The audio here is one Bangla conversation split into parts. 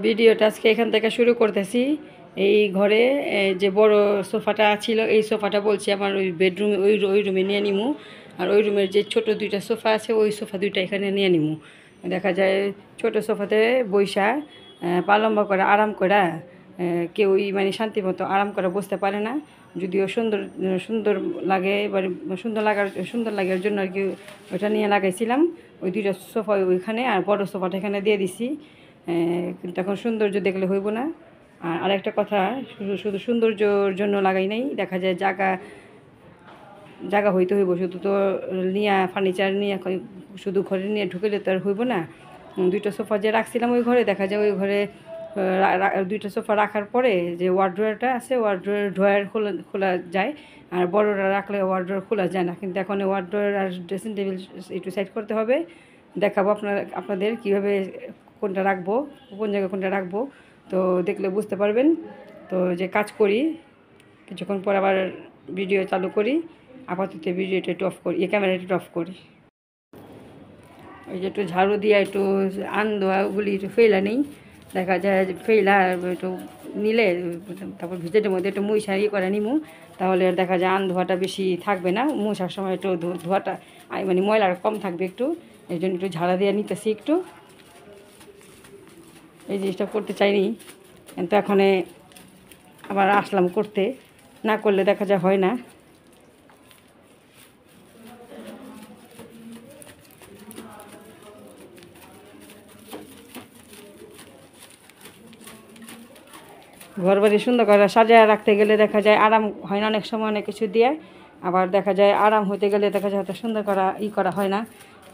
ভিডিওটা আজকে এখান থেকে শুরু করতেছি। এই ঘরে যে বড় সোফাটা ছিল, এই সোফাটা বলছি আমার ওই বেডরুমে ওই রুমে নিয়ে নিমু। আর ওই রুমের যে ছোট দুইটা সোফা আছে, ওই সোফা দুইটা এখানে নিয়ে নিমু। দেখা যায় ছোট সোফাতে বইসা পা লম্বা করে আরাম করা কেউই মানে শান্তি মতো আরাম করে বসতে পারে না। যদিও সুন্দর সুন্দর লাগে, এবার সুন্দর লাগার জন্য আর কি ওটা নিয়ে লাগাইছিলাম। ওই দুইটা সোফা ওইখানে, আর বড় সোফাটা এখানে দিয়ে দিছি। কিন্তু এখন সৌন্দর্য দেখলে হইব না। আর আরেকটা কথা, শুধু সৌন্দর্যর জন্য লাগাই নাই, দেখা যায় জায়গা হইতে হইব। শুধু তো নিয়ে ফার্নিচার নিয়ে শুধু ঘরে নিয়ে ঢুকেলে তো আর হইব না। দুইটা সোফা যে রাখছিলাম ওই ঘরে, দেখা যায় ওই ঘরে দুইটা সোফা রাখার পরে যে ওয়ার্ড্রয়ারটা আছে, ড্রয়ার খোলা যায়। আর বড়রা রাখলে ওয়ার্ড্রয়ার খোলা যায় না। কিন্তু এখন ওয়ার্ড্রয়ার আর ড্রেসিং টেবিল একটু সাইড করতে হবে। দেখাবো আপনাদের কীভাবে কোনটা রাখবো, কোন জায়গায় কোনটা রাখবো, তো দেখলে বুঝতে পারবেন। তো যে কাজ করি, কিছুক্ষণ পর আবার ভিডিও চালু করি। আপাতত ভিডিওটা একটু অফ করি, ক্যামেরাটা একটু অফ করি। ওই যে একটু ঝাড়ু দিয়ে একটু দোয়াগুলি একটু ফেলা নেই, দেখা যায় ফেলা একটু নিলে তারপর ভিজেটের মধ্যে একটু মুই সারি করে নিমু, তাহলে দেখা যায় ধোয়াটা বেশি থাকবে না। মুছার সময় একটু ধোয়াটা মানে ময়লাটা কম থাকবে একটু। এই জন্য একটু ঝাড়া দিয়ে নিতেছি একটু। এই জিনিসটা করতে চাইনি, কিন্তু এখন আবার আসলাম করতে, না করলে দেখা যায় হয় না। ঘর বাড়ি সুন্দর করে সাজায় রাখতে গেলে দেখা যায় আরাম হয় না, অনেক সময় অনেক কিছু দিয়ে। আবার দেখা যায় আরাম হতে গেলে দেখা যায় হয়তো সুন্দর করা হয় না।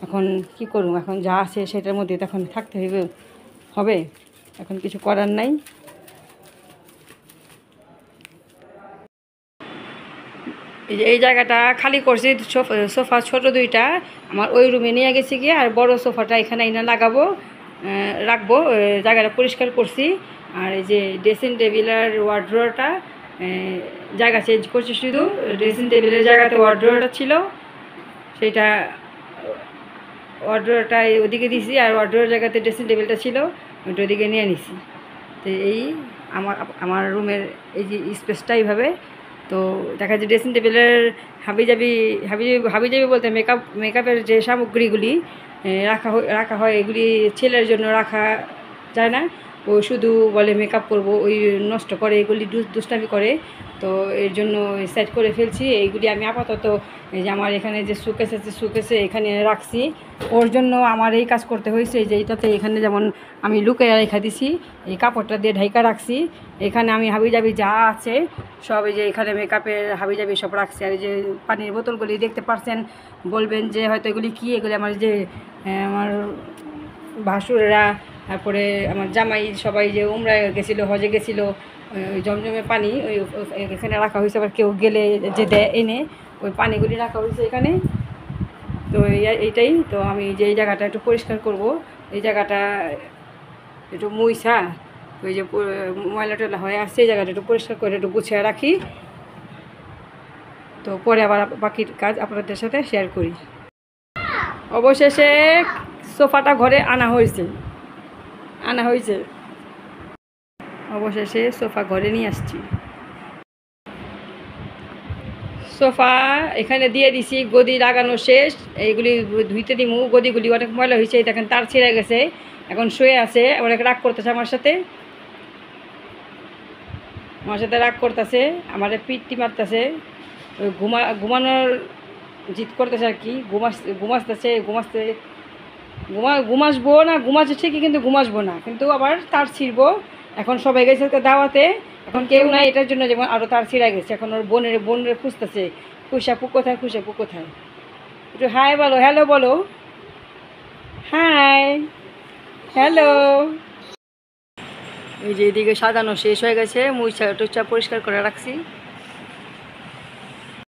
এখন কি করুম, এখন যা আছে সেটার মধ্যে তখন থাকতে হবে, এখন কিছু করার নাই। এই জায়গাটা খালি করছি, সোফা ছোট দুইটা আমার ওই রুমে নিয়ে গেছি গিয়ে, আর বড় সোফাটা এখানে এনে রাখবো। জায়গাটা পরিষ্কার করছি। আর এই যে ড্রেসিং টেবিল আর ওয়ার্ড্রোয়ারটা জায়গা চেঞ্জ করছি, শুধু ড্রেসিং টেবিলের জায়গাতে ওয়ার্ড্রোয়ারটা ছিল, সেটা ওয়ার্ড্রোয়ারটা ওদিকে দিছি, আর ওয়ার্ড্রোয়ার জায়গাতে ড্রেসিং টেবিলটা ছিল, ওইটা ওদিকে নিয়ে নিছি। তো এই আমার রুমের এই যে স্পেসটা এইভাবে। তো দেখা যায় ড্রেসিং টেবিলের হাবিজাবি বলতে মেকআপের যে সামগ্রীগুলি রাখা হয়, এগুলি ছেলের জন্য রাখা যায় না। ও শুধু বলে মেকআপ করব, ওই নষ্ট করে, এগুলি দুষ্টামি করে। তো এর জন্য সেট করে ফেলছি। এইগুলি আমি আপাতত এই যে আমার এখানে যে সুকেস আছে, সুকেসে এখানে রাখছি। ওর জন্য আমার এই কাজ করতে হয়েছে যে এইটাতে এখানে যেমন আমি লুকিয়ে রেখা দিছি, এই কাপড়টা দিয়ে ঢাইকা রাখছি। এখানে আমি হাবিজাবি যা আছে সব, এই যে এখানে মেকআপের হাবিজাবি সব রাখছি। আর এই যে পানির বোতলগুলি দেখতে পারছেন, বলবেন যে হয়তো এগুলি কী, এগুলি আমার যে আমার ভাসুরেরা, তারপরে আমার জামাই সবাই যে উমরায় গেছিলো, হজে গেছিলো, ওই জমজমে পানি ওই এখানে রাখা হয়েছে। আবার কেউ গেলে যে দেয় এনে, ওই পানিগুলি রাখা হয়েছে এখানে। তো এইটাই তো, আমি যে এই জায়গাটা একটু পরিষ্কার করব, এই জায়গাটা একটু মুইসা, ওই যে ময়লা টয়লা হয়ে আসছে, এই জায়গাটা একটু পরিষ্কার করে একটু গুছিয়ে রাখি। তো পরে আবার বাকি কাজ আপনাদের সাথে শেয়ার করি। অবশেষে সোফাটা ঘরে আনা হয়েছে। অবশেষে সোফা ঘরে নিয়ে আসছি। সোফা এখানে দিয়ে দিছি, গদি লাগানো শেষ। এইগুলি ধুইতে দিমু, গদিগুলি অনেক ময়লা হয়েছে, দেখেন তার ছিঁড়ে গেছে, এখন শুয়ে আছে, অনেক রাগ করতেছে আমার সাথে রাগ করতেছে, আমার পিঠটি মারতেছে, ওই ঘুমানোর জিদ করতেছে আর কি। ঘুমাসবো না, ঘুমাচ্ছে ঠিকই, কিন্তু ঘুমাসবো না, কিন্তু আবার তার ছিঁড়বো। এখন সবাই গেছে দাওয়াতে, এখন কেউ নাই, এটার জন্য যেমন আরও তার ছিঁড়া গেছে। এখন ওর বোনের খুঁজতেছে, খুশাপু কোথায়, একটু হাই বলো, হ্যালো বলো, হাই, হ্যালো। এই যে এদিকে সাজানো শেষ হয়ে গেছে, মুছা টুচা পরিষ্কার করে রাখছি।